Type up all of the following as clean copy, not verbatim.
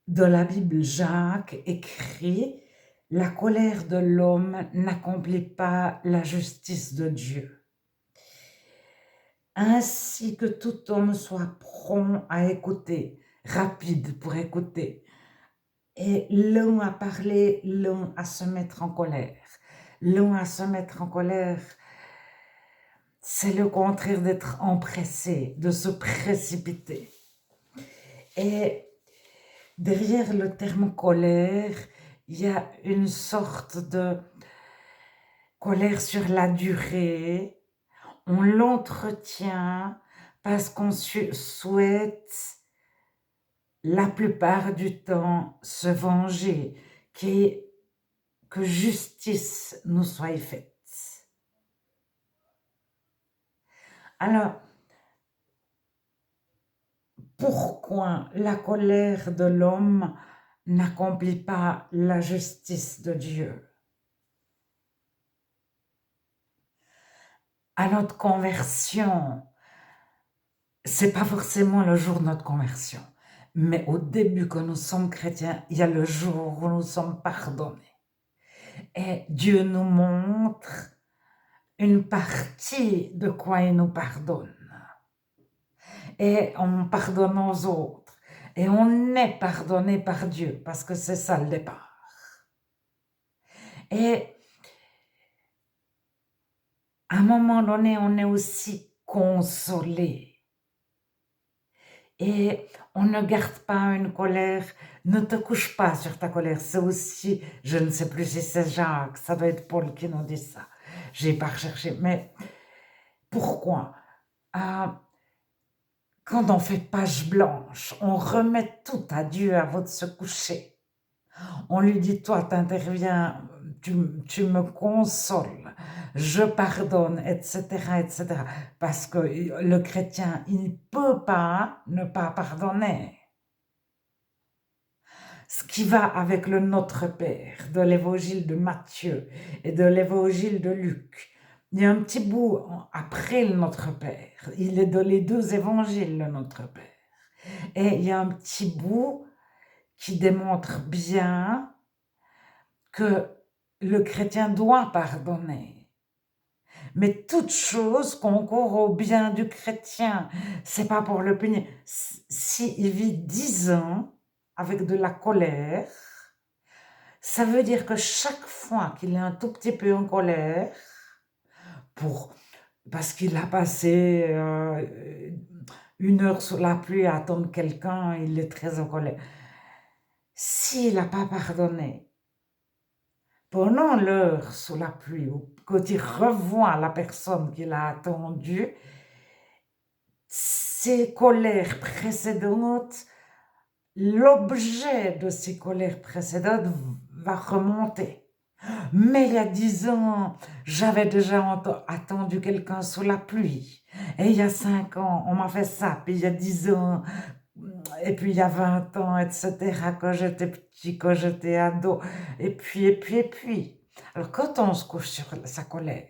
dans la Bible, Jacques écrit: «La colère de l'homme n'accomplit pas la justice de Dieu. Ainsi que tout homme soit prompt à écouter, rapide pour écouter, et l'un à parler, l'un à se mettre en colère.» L'un à se mettre en colère, c'est le contraire d'être empressé, de se précipiter. Et derrière le terme colère, il y a une sorte de colère sur la durée. On l'entretient parce qu'on souhaite la plupart du temps se venger, que justice nous soit faite. Alors, pourquoi la colère de l'homme n'accomplit pas la justice de Dieu? À notre conversion, c'est pas forcément le jour de notre conversion, mais au début que nous sommes chrétiens, il y a le jour où nous sommes pardonnés. Et Dieu nous montre une partie de quoi il nous pardonne. Et on pardonne aux autres. Et on est pardonné par Dieu, parce que c'est ça le départ. Et à un moment donné, on est aussi consolé. Et on ne garde pas une colère, ne te couche pas sur ta colère. C'est aussi, je ne sais plus si c'est Jacques, ça doit être Paul qui nous dit ça. J'ai pas recherché, mais pourquoi? Quand on fait page blanche, on remet tout à Dieu avant de se coucher. On lui dit, toi, t'interviens, tu me consoles, je pardonne, etc., etc. Parce que le chrétien, il ne peut pas ne pas pardonner. Ce qui va avec le Notre Père de l'évangile de Matthieu et de l'évangile de Luc. Il y a un petit bout après le Notre Père. Il est dans les deux évangiles, le Notre Père. Et il y a un petit bout qui démontre bien que le chrétien doit pardonner. Mais toute chose concourt au bien du chrétien. C'est pas pour le punir. S'il vit 10 ans avec de la colère, ça veut dire que chaque fois qu'il est un tout petit peu en colère, parce qu'il a passé 1 heure sous la pluie à attendre quelqu'un, il est très en colère. S'il n'a pas pardonné, pendant l'heure sous la pluie, ou quand il revoit la personne qu'il a attendue, ses colères précédentes, l'objet de ces colères précédentes va remonter. Mais il y a 10 ans, j'avais déjà attendu quelqu'un sous la pluie. Et il y a 5 ans, on m'a fait ça. Puis il y a 10 ans, et puis il y a 20 ans, etc., quand j'étais petit, quand j'étais ado. Et puis. Alors quand on se couche sur sa colère,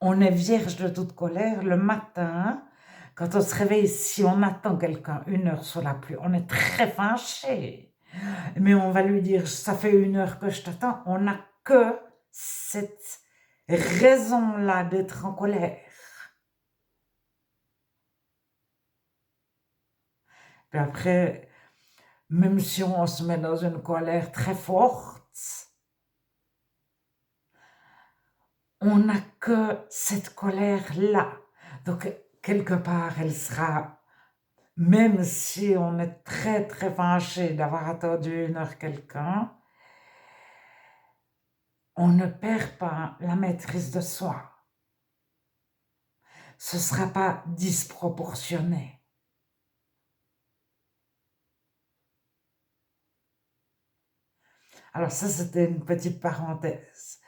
on est vierge de toute colère. Le matin, quand on se réveille, si on attend quelqu'un 1 heure sous la pluie, on est très fâché. Mais on va lui dire, ça fait 1 heure que je t'attends. On n'a que cette raison-là d'être en colère. Puis après, même si on se met dans une colère très forte, on n'a que cette colère-là. Donc, quelque part, elle sera, même si on est très, très fâché d'avoir attendu 1 heure quelqu'un, on ne perd pas la maîtrise de soi. Ce ne sera pas disproportionné. Alors ça, c'était une petite parenthèse.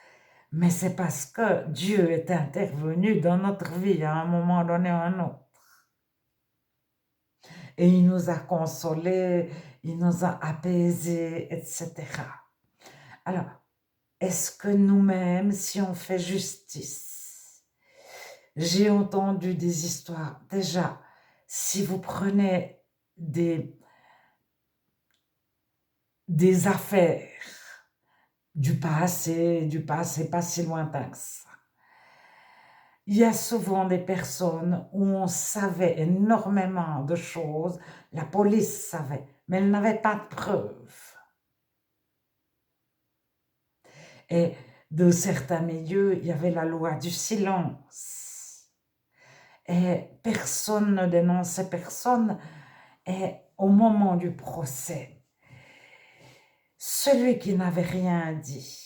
Mais c'est parce que Dieu est intervenu dans notre vie à un moment donné ou à un autre. Et il nous a consolés, il nous a apaisés, etc. Alors, est-ce que nous-mêmes, si on fait justice, j'ai entendu des histoires, déjà, si vous prenez des des affaires du passé pas si lointain que ça. Il y a souvent des personnes où on savait énormément de choses, la police savait, mais elle n'avait pas de preuves. Et de certains milieux, il y avait la loi du silence. Et personne ne dénonçait personne. Et au moment du procès, celui qui n'avait rien dit,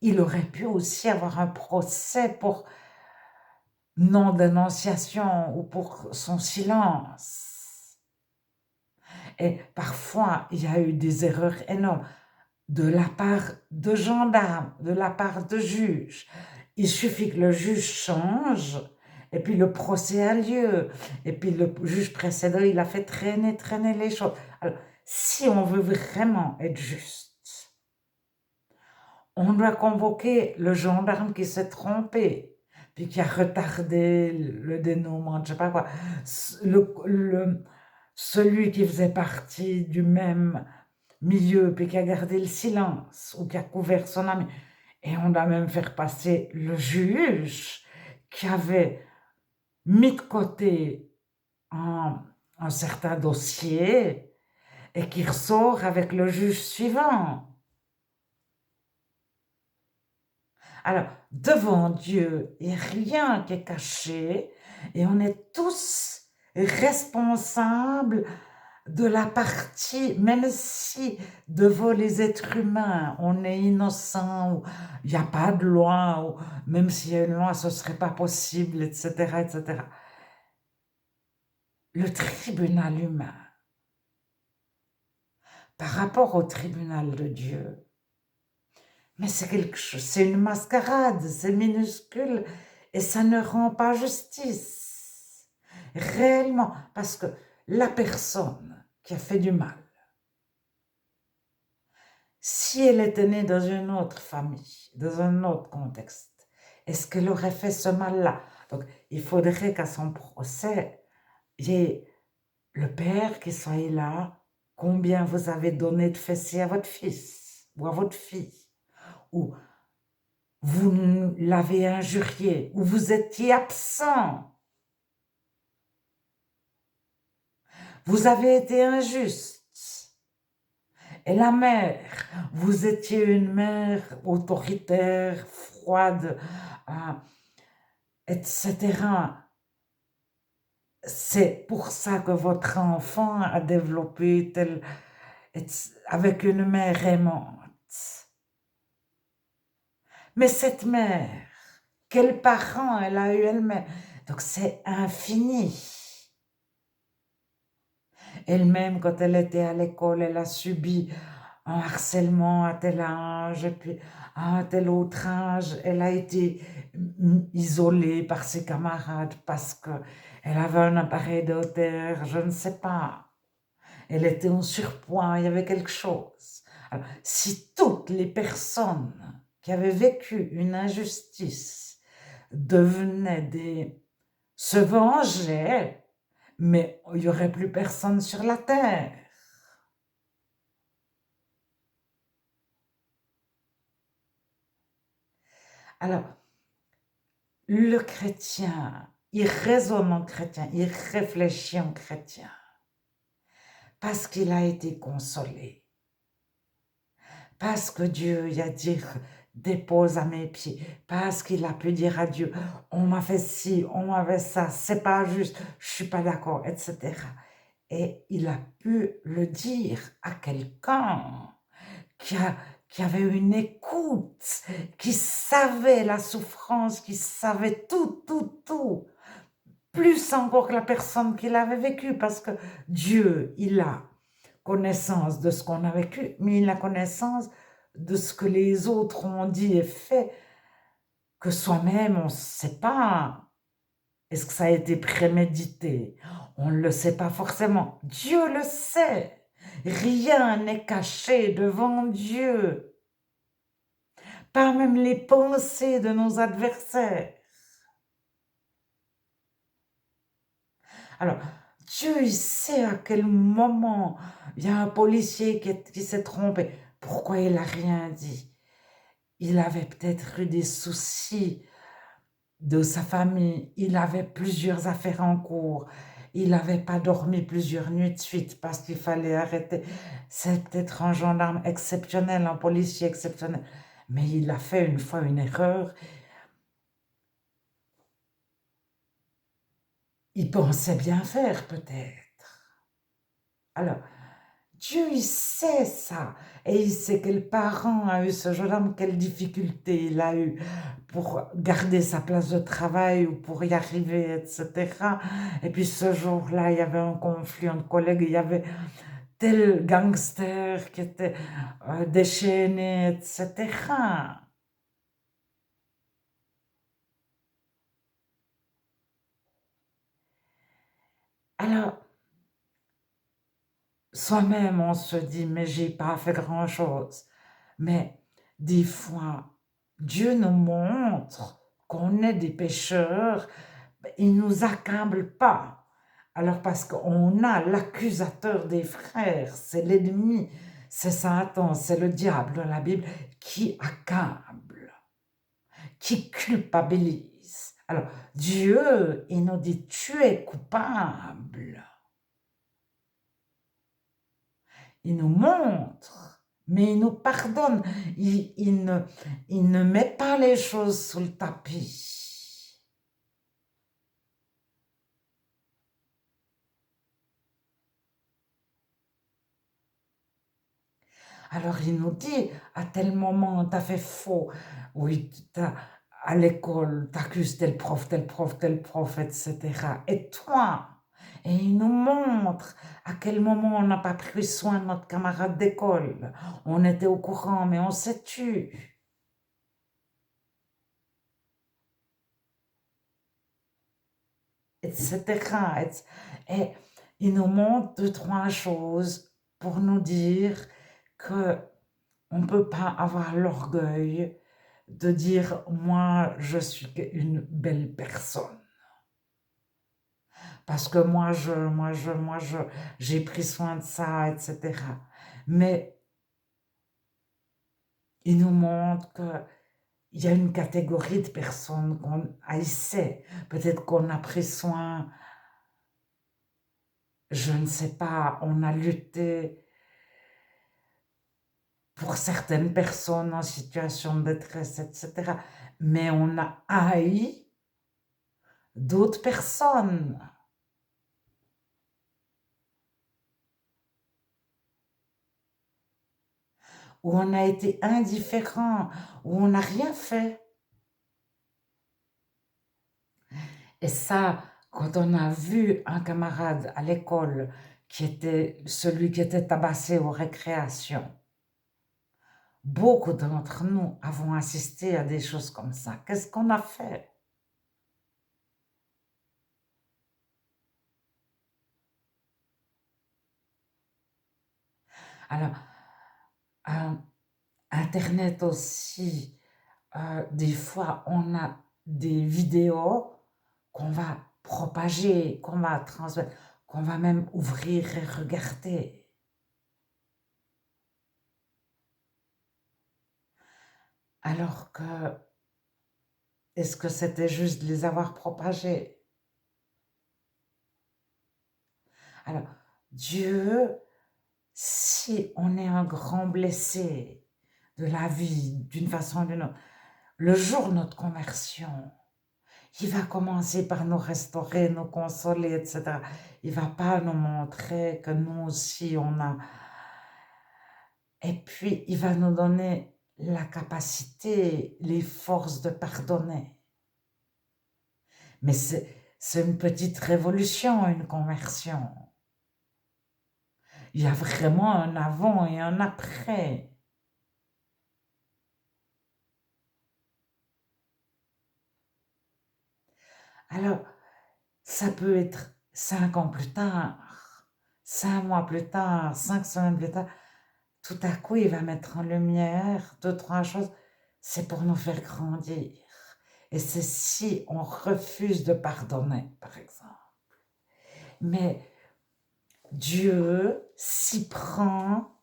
il aurait pu aussi avoir un procès pour non-dénonciation ou pour son silence. Et parfois, il y a eu des erreurs énormes de la part de gendarmes, de la part de juges. Il suffit que le juge change et puis le procès a lieu. Et puis le juge précédent, il a fait traîner les choses. Alors, si on veut vraiment être juste, on doit convoquer le gendarme qui s'est trompé, puis qui a retardé le dénouement, je sais pas quoi. Celui qui faisait partie du même milieu, puis qui a gardé le silence, ou qui a couvert son ami. Et on doit même faire passer le juge qui avait mis de côté un certain dossier et qui ressort avec le juge suivant. Alors, devant Dieu, il n'y a rien qui est caché et on est tous responsables de la partie, même si devant les êtres humains, on est innocent, ou il n'y a pas de loi, ou même s'il y a une loi, ce ne serait pas possible, etc., etc. Le tribunal humain, par rapport au tribunal de Dieu, mais c'est quelque chose, c'est une mascarade, c'est minuscule, et ça ne rend pas justice. Réellement, parce que la personne qui a fait du mal, si elle était née dans une autre famille, dans un autre contexte, est-ce qu'elle aurait fait ce mal-là? Donc, il faudrait qu'à son procès, il y ait le père qui soit là. Combien vous avez donné de fessiers à votre fils ou à votre fille? Ou vous l'avez injurié, ou vous étiez absent. Vous avez été injuste. Et la mère, vous étiez une mère autoritaire, froide, etc. C'est pour ça que votre enfant a développé avec une mère aimante. Mais cette mère, quels parents elle a eu elle-même? Donc c'est infini. Elle-même, quand elle était à l'école, elle a subi un harcèlement à tel âge, et puis à un tel autre âge, elle a été isolée par ses camarades parce qu'elle avait un appareil de hauteur, je ne sais pas. Elle était en surpoids, il y avait quelque chose. Alors, si toutes les personnes qui avaient vécu une injustice se vengeaient, mais il n'y aurait plus personne sur la terre. Alors, le chrétien, il raisonne en chrétien, il réfléchit en chrétien, parce qu'il a été consolé, parce que Dieu il a dit dépose à mes pieds, parce qu'il a pu dire à Dieu, on m'a fait ci, on m'a fait ça, c'est pas juste, je suis pas d'accord, etc. Et il a pu le dire à quelqu'un qui avait une écoute, qui savait la souffrance, qui savait tout. Plus encore que la personne qui l'avait vécu, parce que Dieu, il a connaissance de ce qu'on a vécu, mais il a connaissance de ce que les autres ont dit et fait, que soi-même, on ne sait pas. Est-ce que ça a été prémédité? On ne le sait pas forcément. Dieu le sait. Rien n'est caché devant Dieu. Pas même les pensées de nos adversaires. Alors, Dieu, il sait à quel moment il y a un policier qui s'est trompé. Pourquoi il n'a rien dit? Il avait peut-être eu des soucis de sa famille. Il avait plusieurs affaires en cours. Il n'avait pas dormi plusieurs nuits de suite parce qu'il fallait arrêter. C'est peut-être un gendarme exceptionnel, un policier exceptionnel. Mais il a fait une fois une erreur. Il pensait bien faire, peut-être. Alors, Dieu, il sait ça. Et il sait quel parent a eu ce jeune homme, quelle difficulté il a eu pour garder sa place de travail ou pour y arriver, etc. Et puis ce jour-là, il y avait un conflit entre collègues, il y avait tel gangster qui était déchaîné, etc. Alors, soi-même, on se dit, mais j'ai pas fait grand-chose. Mais des fois, Dieu nous montre qu'on est des pécheurs, il ne nous accable pas. Alors parce qu'on a l'accusateur des frères, c'est l'ennemi, c'est Satan, c'est le diable dans la Bible qui accable, qui culpabilise. Alors Dieu, il nous dit, tu es coupable. Il nous montre, mais il nous pardonne. Il ne met pas les choses sous le tapis. Alors il nous dit, à tel moment, tu as fait faux. Oui, à l'école, tu accuses tel prof, tel prof, tel prof, etc. Et toi? Et il nous montre à quel moment on n'a pas pris soin de notre camarade d'école. On était au courant, mais on s'est tu. Etc. Et il nous montre deux, trois choses pour nous dire que on ne peut pas avoir l'orgueil de dire moi je suis une belle personne parce que j'ai pris soin de ça, etc. Mais il nous montre qu'il y a une catégorie de personnes qu'on haïssait, peut-être qu'on a pris soin, je ne sais pas, on a lutté pour certaines personnes en situation de détresse, etc. Mais on a haï d'autres personnes. Où on a été indifférent, où on n'a rien fait. Et ça, quand on a vu un camarade à l'école qui était celui qui était tabassé aux récréations, beaucoup d'entre nous avons assisté à des choses comme ça. Qu'est-ce qu'on a fait? Alors, euh, Internet aussi, des fois, on a des vidéos qu'on va propager, qu'on va transmettre, qu'on va même ouvrir et regarder. Alors que, est-ce que c'était juste de les avoir propagés? Alors, Dieu, si on est un grand blessé de la vie, d'une façon ou d'une autre, le jour de notre conversion, il va commencer par nous restaurer, nous consoler, etc. Il va pas nous montrer que nous aussi on a. Et puis, il va nous donner la capacité, les forces de pardonner. Mais c'est une petite révolution, une conversion. Il y a vraiment un avant et un après. Alors, ça peut être 5 ans plus tard, 5 mois plus tard, 5 semaines plus tard. Tout à coup, il va mettre en lumière deux, trois choses. C'est pour nous faire grandir. Et c'est si on refuse de pardonner, par exemple. Mais Dieu s'y prend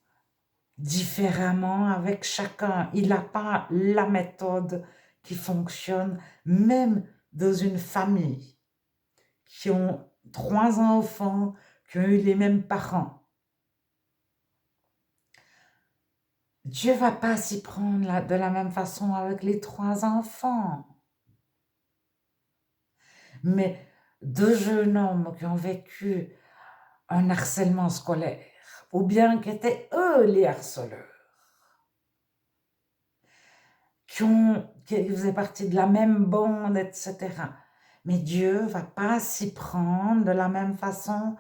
différemment avec chacun. Il n'a pas la méthode qui fonctionne, même dans une famille qui ont 3 enfants, qui ont eu les mêmes parents. Dieu va pas s'y prendre de la même façon avec les 3 enfants. Mais 2 jeunes hommes qui ont vécu un harcèlement scolaire, ou bien qui étaient eux les harceleurs, qui faisaient partie de la même bande, etc. Mais Dieu va pas s'y prendre de la même façon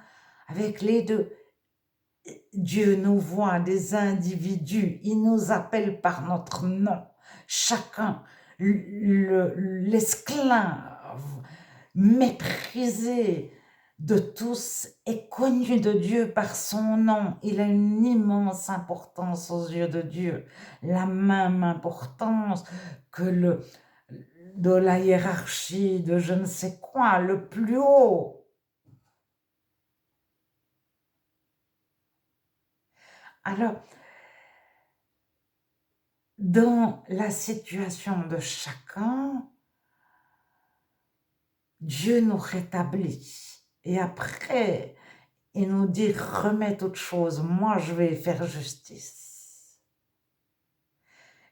avec les deux. Dieu nous voit des individus, il nous appelle par notre nom. Chacun, l'esclave, méprisé de tous, est connu de Dieu par son nom. Il a une immense importance aux yeux de Dieu, la même importance que de la hiérarchie, de je ne sais quoi, le plus haut. Alors, dans la situation de chacun, Dieu nous rétablit. Et après, il nous dit, remets toute chose, moi je vais faire justice.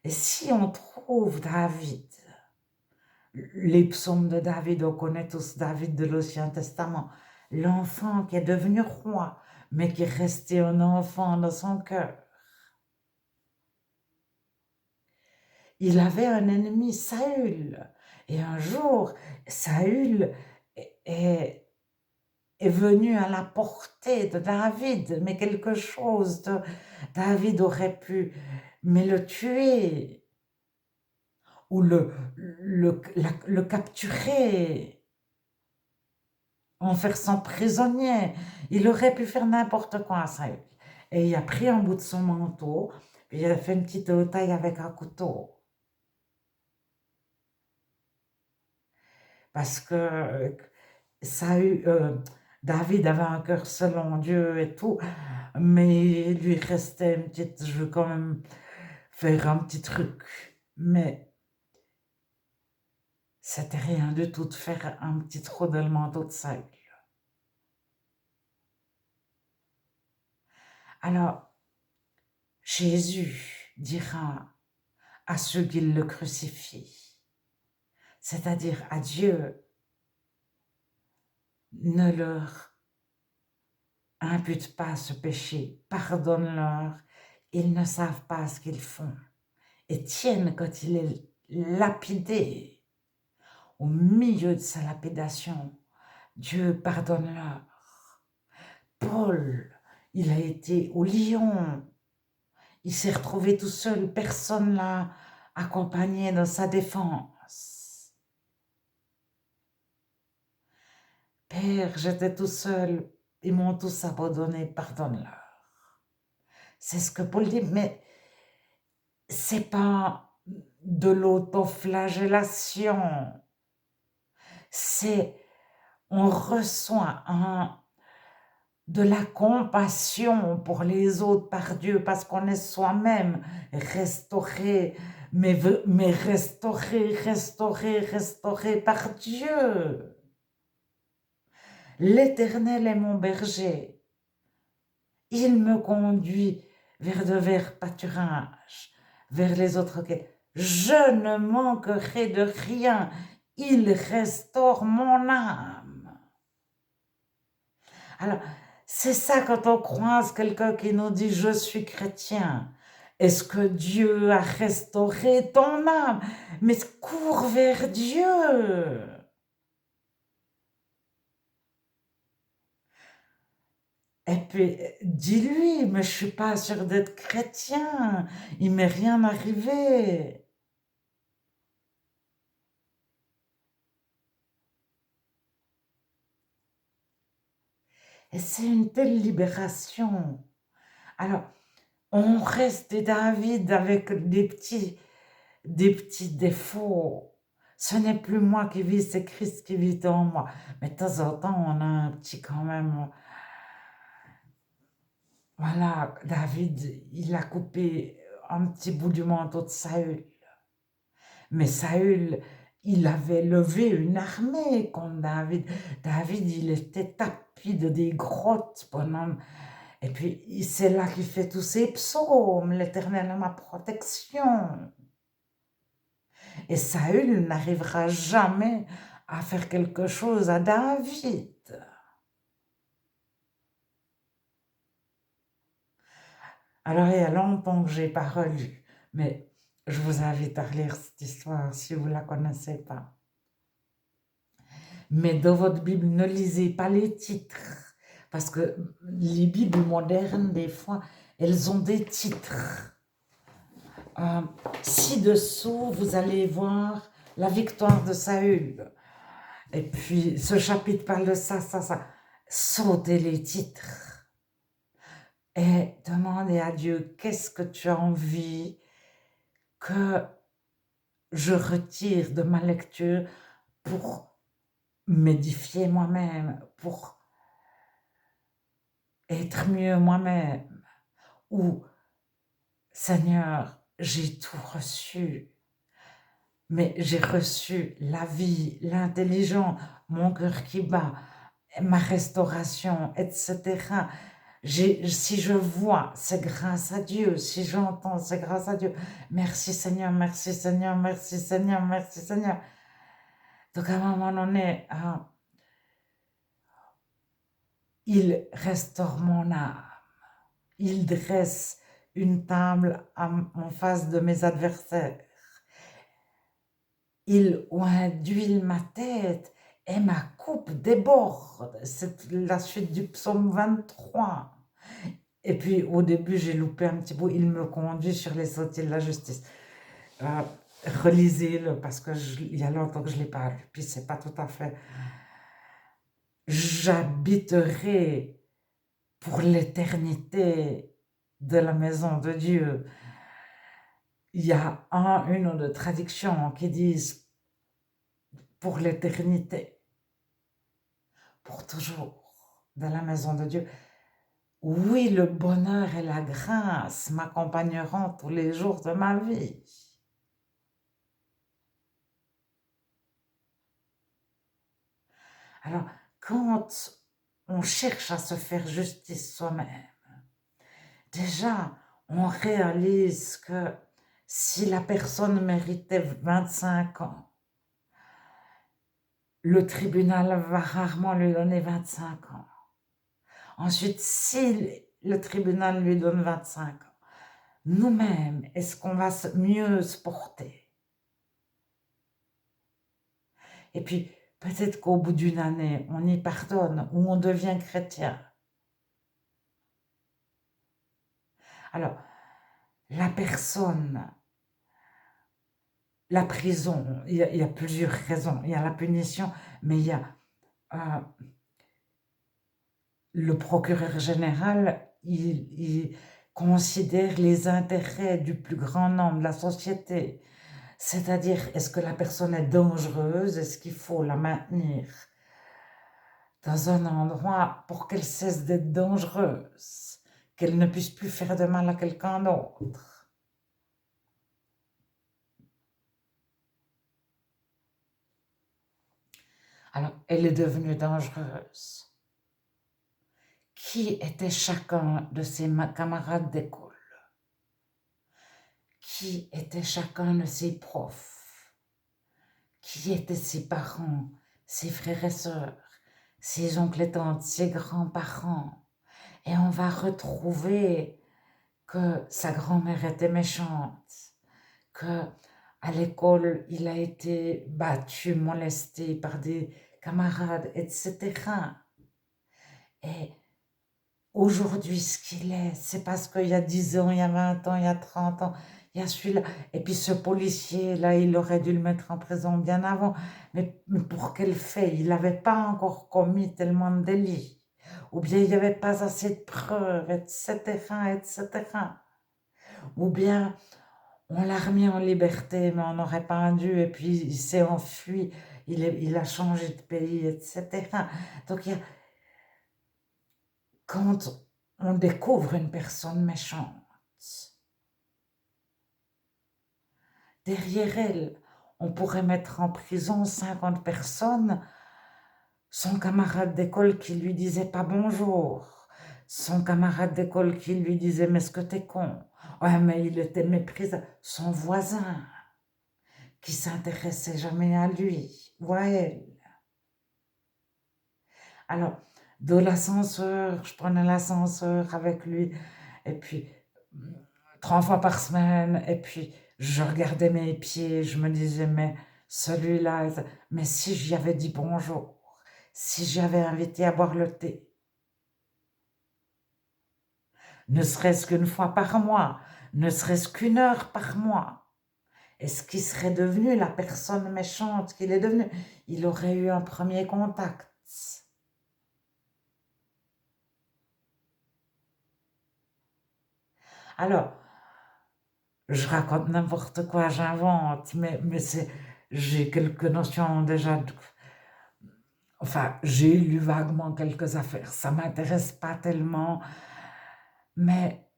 Et si on trouve David, les psaumes de David, on connaît tous David de l'Ancien Testament, l'enfant qui est devenu roi, mais qui est resté un enfant dans son cœur. Il avait un ennemi, Saül. Et un jour, Saül est venu à la portée de David, mais quelque chose de David aurait pu mais le tuer ou le capturer, en faire son prisonnier. Il aurait pu faire n'importe quoi à Saül. Et il a pris un bout de son manteau, puis il a fait une petite taille avec un couteau. Parce que David avait un cœur selon Dieu et tout, mais il lui restait une petite, je veux quand même faire un petit truc. Mais c'était rien du tout de faire un petit trou dans le manteau de Saül. Alors, Jésus dira à ceux qui le crucifient, c'est-à-dire à Dieu, ne leur impute pas ce péché, pardonne-leur, ils ne savent pas ce qu'ils font. Étienne, quand il est lapidé, au milieu de sa lapidation, Dieu pardonne-leur. Paul, il a été au lion, il s'est retrouvé tout seul, personne l'a accompagné dans sa défense. Père, j'étais tout seul, ils m'ont tous abandonné, pardonne-leur. C'est ce que Paul dit, mais c'est pas de l'autoflagellation, c'est on reçoit de la compassion pour les autres par Dieu parce qu'on est soi-même restauré, mais restauré par Dieu. L'Éternel est mon berger. Il me conduit vers de verts pâturages, vers les autres quais. Je ne manquerai de rien. Il restaure mon âme. Alors, c'est ça quand on croise quelqu'un qui nous dit « je suis chrétien ». Est-ce que Dieu a restauré ton âme? Mais cours vers Dieu. Et puis, dis-lui, mais je suis pas sûre d'être chrétien, il m'est rien arrivé. Et c'est une telle libération. Alors, on reste des David avec des petits défauts. Ce n'est plus moi qui vis, c'est Christ qui vit en moi. Mais de temps en temps, on a un petit quand même voilà, David, il a coupé un petit bout du manteau de Saül. Mais Saül, il avait levé une armée contre David. David, il était tapi de des grottes pendant... Et puis, c'est là qu'il fait tous ses psaumes, l'Éternel est ma protection. Et Saül n'arrivera jamais à faire quelque chose à David. Alors, il y a longtemps que j'ai pas relu, mais je vous invite à lire cette histoire si vous ne la connaissez pas. Mais dans votre Bible, ne lisez pas les titres, parce que les Bibles modernes, des fois, elles ont des titres. Ci-dessous, vous allez voir la victoire de Saül. Et puis, ce chapitre parle de ça, ça, ça. Sautez les titres et demandez à Dieu, qu'est-ce que tu as envie que je retire de ma lecture pour m'édifier moi-même, pour être mieux moi-même. Ou, Seigneur, j'ai tout reçu, mais j'ai reçu la vie, l'intelligence, mon cœur qui bat, ma restauration, etc. Si je vois, c'est grâce à Dieu. Si j'entends, c'est grâce à Dieu. Merci Seigneur, merci Seigneur, merci Seigneur, merci Seigneur. Donc à un moment donné, il restaure mon âme. Il dresse une table en face de mes adversaires. Il oint d'huile ma tête et ma coupe déborde. C'est la suite du psaume 23. Et puis au début, j'ai loupé un petit bout. Il me conduit sur les sentiers de la justice. Relisez-le parce qu'il y a longtemps que je ne l'ai pas lu. Puis c'est pas tout à fait. J'habiterai pour l'éternité de la maison de Dieu. Il y a une ou deux traductions qui disent pour l'éternité, pour toujours, de la maison de Dieu. Oui, le bonheur et la grâce m'accompagneront tous les jours de ma vie. Alors, quand on cherche à se faire justice soi-même, déjà, on réalise que si la personne méritait 25 ans, le tribunal va rarement lui donner 25 ans. Ensuite, si le tribunal lui donne 25 ans, nous-mêmes, est-ce qu'on va mieux se porter? Et puis, peut-être qu'au bout d'une année, on y pardonne ou on devient chrétien. Alors, la personne, la prison, il y a plusieurs raisons. Il y a la punition, mais il y a le procureur général, il considère les intérêts du plus grand nombre de la société. C'est-à-dire, est-ce que la personne est dangereuse? Est-ce qu'il faut la maintenir dans un endroit pour qu'elle cesse d'être dangereuse, qu'elle ne puisse plus faire de mal à quelqu'un d'autre? Alors, elle est devenue dangereuse. Qui était chacun de ses camarades d'école? Qui était chacun de ses profs? Qui étaient ses parents, ses frères et sœurs, ses oncles et tantes, ses grands-parents? Et on va retrouver que sa grand-mère était méchante, que à l'école, il a été battu, molesté par des camarades, etc. Et aujourd'hui, ce qu'il est, c'est parce qu'il y a 10 ans, il y a 20 ans, il y a 30 ans, il y a celui-là. Et puis ce policier-là, il aurait dû le mettre en prison bien avant. Mais pour quel fait? Il n'avait pas encore commis tellement de délits. Ou bien il n'y avait pas assez de preuves, etc., etc. Ou bien on l'a remis en liberté, mais on n'aurait pas dû, et puis il s'est enfui, il a changé de pays, etc. Donc quand on découvre une personne méchante. Derrière elle, on pourrait mettre en prison 50 personnes. Son camarade d'école qui lui disait pas bonjour. Son camarade d'école qui lui disait mais est-ce que t'es con? Ouais, mais il était méprisant. Son voisin qui s'intéressait jamais à lui ou à elle. Alors, de l'ascenseur, je prenais l'ascenseur avec lui, et puis 3 fois par semaine, et puis je regardais mes pieds, je me disais, mais celui-là, mais si j'y avais dit bonjour, si j'avais invité à boire le thé, ne serait-ce qu'une fois par mois, ne serait-ce qu'une heure par mois, est-ce qu'il serait devenu la personne méchante qu'il est devenu? Il aurait eu un premier contact. Alors, je raconte n'importe quoi, j'invente, mais j'ai quelques notions déjà. Enfin, j'ai lu vaguement quelques affaires, ça ne m'intéresse pas tellement, mais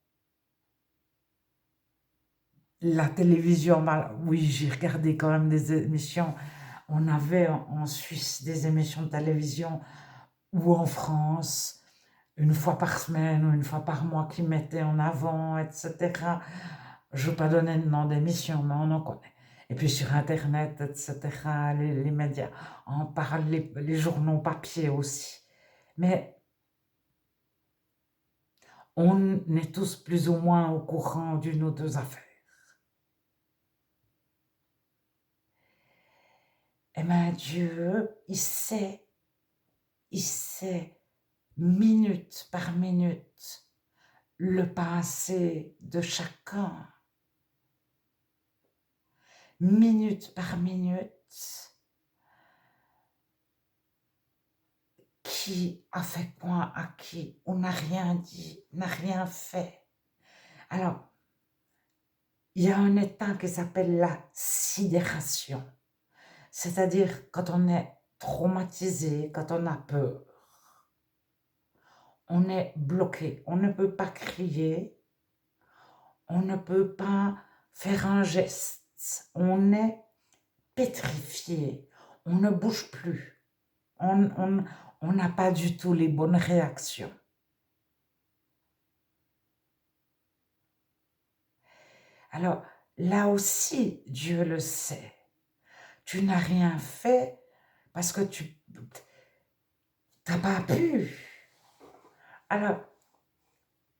la télévision, oui, j'ai regardé quand même des émissions. On avait en Suisse des émissions de télévision ou en France, une fois par semaine ou une fois par mois qui mettaient en avant, etc. Je ne veux pas donner le nom d'émission, mais on en connaît. Et puis sur Internet, etc., les médias en parlent, les journaux papier aussi. Mais on est tous plus ou moins au courant d'une ou deux affaires. Eh bien, Dieu, il sait, minute par minute, le passé de chacun, minute par minute, qui a fait quoi à qui, on n'a rien dit, n'a rien fait. Alors, il y a un état qui s'appelle la sidération, c'est-à-dire quand on est traumatisé, quand on a peur, on est bloqué, on ne peut pas crier, on ne peut pas faire un geste, on est pétrifié, on ne bouge plus, on n'a pas du tout les bonnes réactions. Alors là aussi, Dieu le sait. Tu n'as rien fait parce que tu n'as pas pu. Alors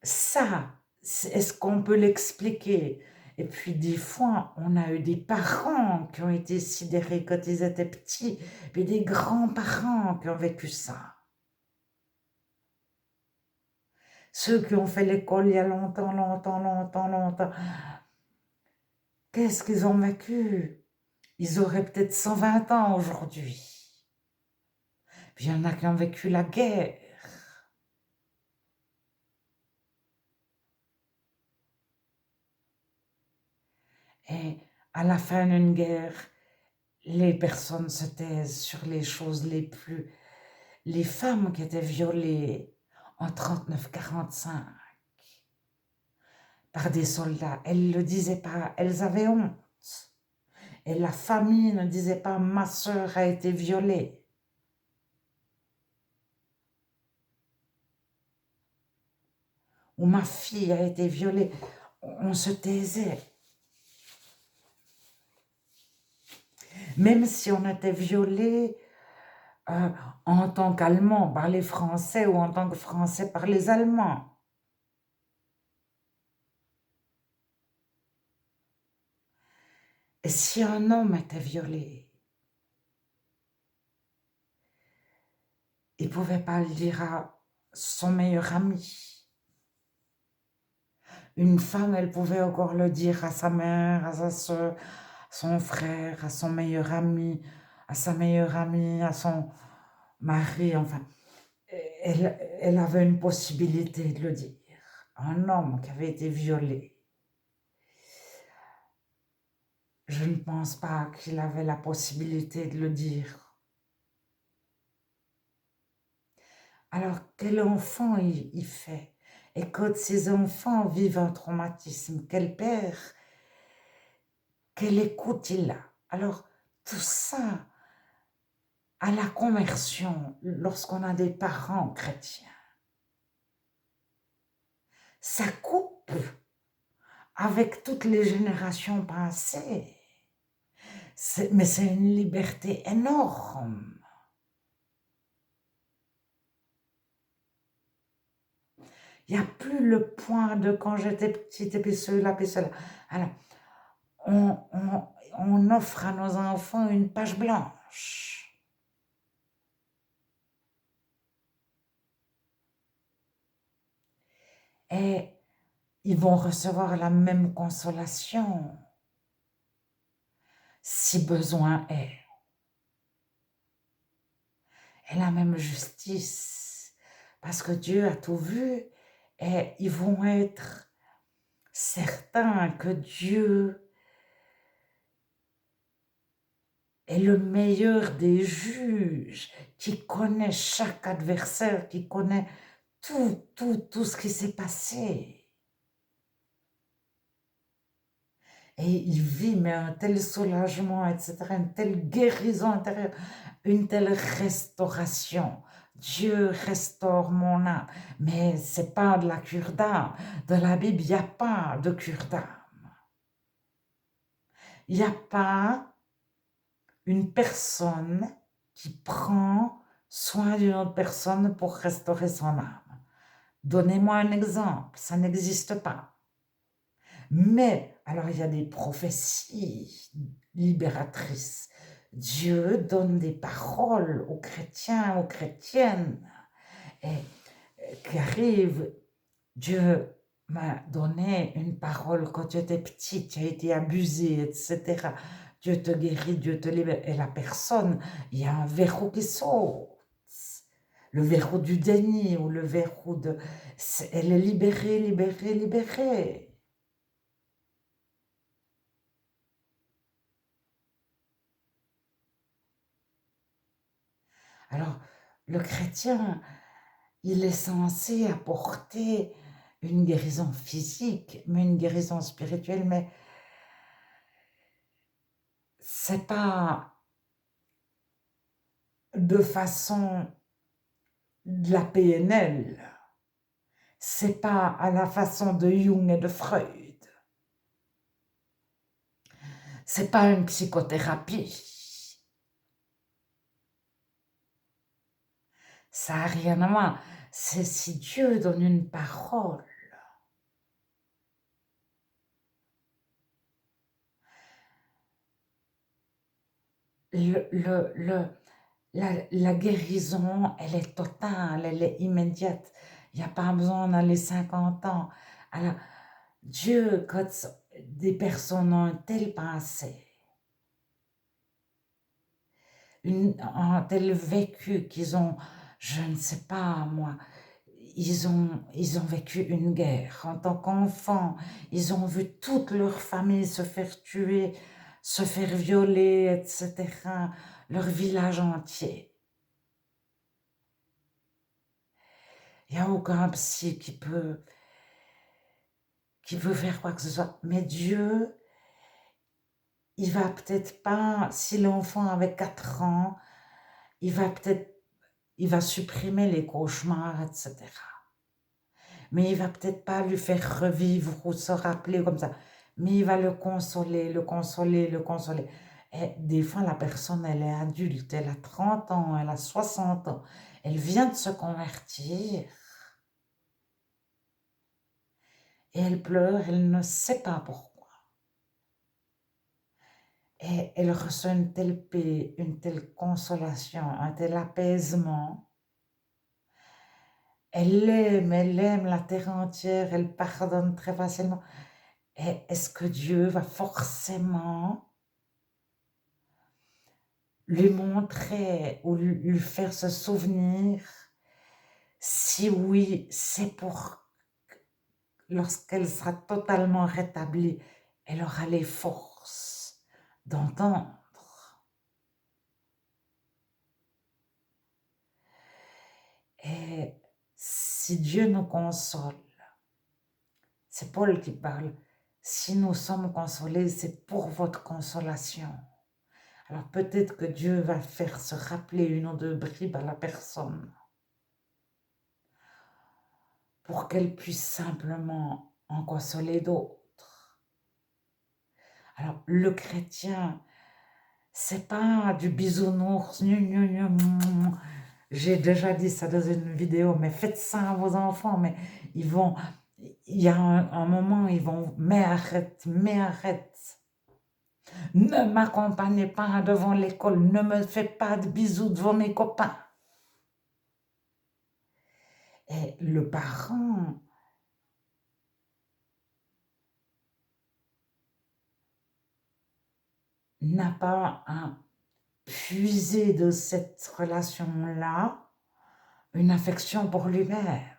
ça, est-ce qu'on peut l'expliquer? Et puis des fois, on a eu des parents qui ont été sidérés quand ils étaient petits, puis des grands-parents qui ont vécu ça. Ceux qui ont fait l'école il y a longtemps, longtemps, longtemps, longtemps, qu'est-ce qu'ils ont vécu? Ils auraient peut-être 120 ans aujourd'hui. Puis il y en a qui ont vécu la guerre. Et à la fin d'une guerre, les personnes se taisent sur les choses les plus... Les femmes qui étaient violées en 39-45 par des soldats, elles ne le disaient pas, elles avaient honte. Et la famille ne disait pas « ma sœur a été violée ». Ou « ma fille a été violée ». On se taisait. Même si on était violé en tant qu'Allemand par les Français ou en tant que Français par les Allemands. Et si un homme était violé, il ne pouvait pas le dire à son meilleur ami. Une femme, elle pouvait encore le dire à sa mère, à sa soeur, à son frère, à son meilleur ami, à sa meilleure amie, à son mari, enfin. Elle avait une possibilité de le dire. Un homme qui avait été violé. Je ne pense pas qu'il avait la possibilité de le dire. Alors, quel enfant il fait? Et quand ces enfants vivent un traumatisme, quel père, quelle écoute il a? Alors, tout ça, à la conversion, lorsqu'on a des parents chrétiens, ça coupe avec toutes les générations passées. Mais c'est une liberté énorme. Il n'y a plus le point de quand j'étais petite et puis cela, puis cela. Alors, on, on, on offre à nos enfants une page blanche. Et ils vont recevoir la même consolation, si besoin est, et la même justice, parce que Dieu a tout vu, et ils vont être certains que Dieu est le meilleur des juges, qui connaît chaque adversaire, qui connaît tout ce qui s'est passé. Et il vit mais un tel soulagement, etc., une telle guérison intérieure, une telle restauration. Dieu restaure mon âme. Mais c'est pas de la cure d'âme. Dans la Bible, il n'y a pas de cure d'âme. Il n'y a pas une personne qui prend soin d'une autre personne pour restaurer son âme. Donnez-moi un exemple, ça n'existe pas. Mais, alors il y a des prophéties libératrices. Dieu donne des paroles aux chrétiens, aux chrétiennes, et qui arrivent. Dieu m'a donné une parole quand tu étais petite, tu as été abusé, etc. Dieu te guérit, Dieu te libère. Et la personne, il y a un verrou qui saute. Le verrou du déni ou le verrou de... Elle est libérée, libérée, libérée. Alors, le chrétien, il est censé apporter une guérison physique, mais une guérison spirituelle, mais c'est pas de façon de la PNL, c'est pas à la façon de Jung et de Freud, c'est pas une psychothérapie, ça n'a rien à voir. C'est si Dieu donne une parole. La guérison, elle est totale, elle est immédiate. Il n'y a pas besoin d'aller 50 ans. Alors, Dieu, quand des personnes ont un tel passé, un tel vécu qu'ils ont, je ne sais pas moi, ils ont vécu une guerre. En tant qu'enfants, ils ont vu toute leur famille se faire tuer, se faire violer, etc. Leur village entier. Il n'y a aucun psy qui peut faire quoi que ce soit. Mais Dieu, il va peut-être pas, si l'enfant avait 4 ans, il va supprimer les cauchemars, etc. Mais il va peut-être pas lui faire revivre ou se rappeler comme ça. Mais il va le consoler, le consoler, le consoler. Et des fois, la personne, elle est adulte, elle a 30 ans, elle a 60 ans, elle vient de se convertir et elle pleure, elle ne sait pas pourquoi. Et elle reçoit une telle paix, une telle consolation, un tel apaisement. Elle aime la terre entière, elle pardonne très facilement. Et est-ce que Dieu va forcément lui montrer ou lui faire se souvenir? Si oui, c'est pour lorsqu'elle sera totalement rétablie, elle aura les forces d'entendre. Et si Dieu nous console, C'est Paul qui parle. Si nous sommes consolés, c'est pour votre consolation. Alors peut-être que Dieu va faire se rappeler une ou deux bribes à la personne pour qu'elle puisse simplement en consoler d'autres. Alors le chrétien, c'est pas du bisounours. J'ai déjà dit ça dans une vidéo, mais faites ça à vos enfants, mais ils vont, il y a un moment, ils vont, mais arrête, ne m'accompagnez pas devant l'école, ne me faites pas de bisous devant mes copains. Et le parent, n'a pas à puiser de cette relation-là une affection pour lui-même.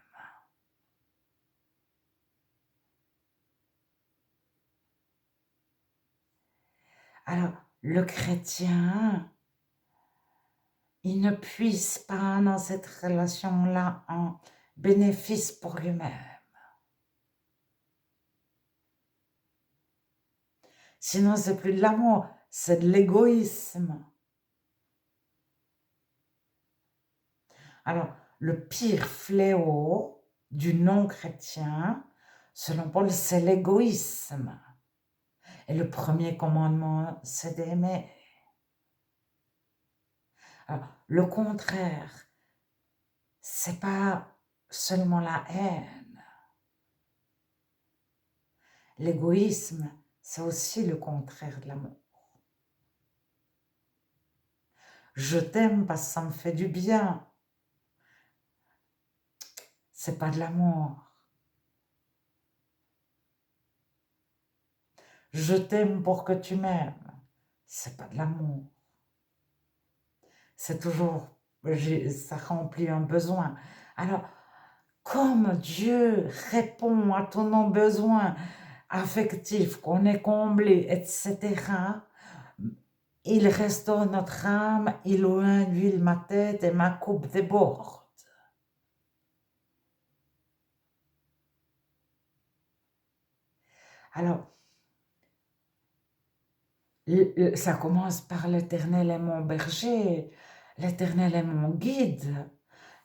Alors, le chrétien, il ne puise pas dans cette relation-là en bénéfice pour lui-même. Sinon, c'est plus de l'amour, c'est de l'égoïsme. Alors, le pire fléau du non-chrétien, selon Paul, c'est l'égoïsme. Et le premier commandement, c'est d'aimer. Alors, le contraire, c'est pas seulement la haine. L'égoïsme, c'est aussi le contraire de l'amour. Je t'aime parce que ça me fait du bien. C'est pas de l'amour. Je t'aime pour que tu m'aimes. C'est pas de l'amour. C'est toujours, ça remplit un besoin. Alors, comme Dieu répond à tous nos besoins affectifs, qu'on est comblé, etc., il restaure notre âme, il oint l'huile ma tête et ma coupe déborde. Alors, ça commence par l'Éternel est mon berger, l'Éternel est mon guide,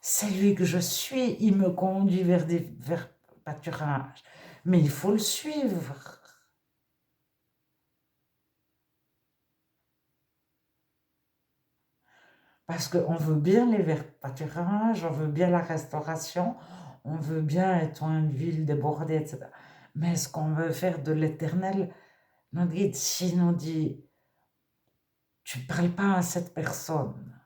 c'est lui que je suis, il me conduit vers pâturage. Mais il faut le suivre. Parce qu'on veut bien les vers pâturage, on veut bien la restauration, on veut bien être une ville débordée, etc. Mais ce qu'on veut faire de l'Éternel, notre guide, s'il nous dit, tu ne parles pas à cette personne,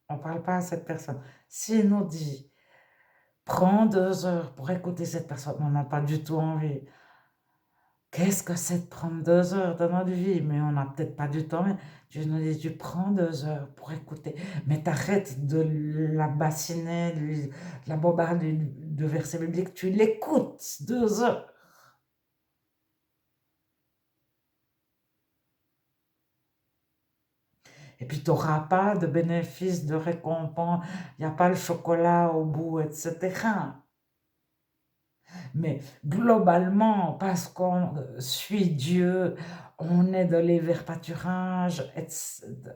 on ne parle pas à cette personne. S'il nous dit, prends 2 heures pour écouter cette personne, on n'a pas du tout envie. Qu'est-ce que c'est de prendre 2 heures dans notre vie? Mais on n'a peut-être pas du temps. Dieu nous dit, tu prends 2 heures pour écouter. Mais t'arrêtes de la bassiner, de la bombarder de versets bibliques. Tu l'écoutes 2 heures. Et puis, tu n'auras pas de bénéfice, de récompense. Il n'y a pas le chocolat au bout, etc. Mais globalement, parce qu'on suit Dieu, on est dans les verts pâturages,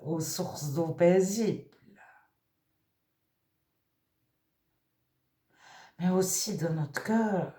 aux sources d'eau paisibles, mais aussi dans notre cœur.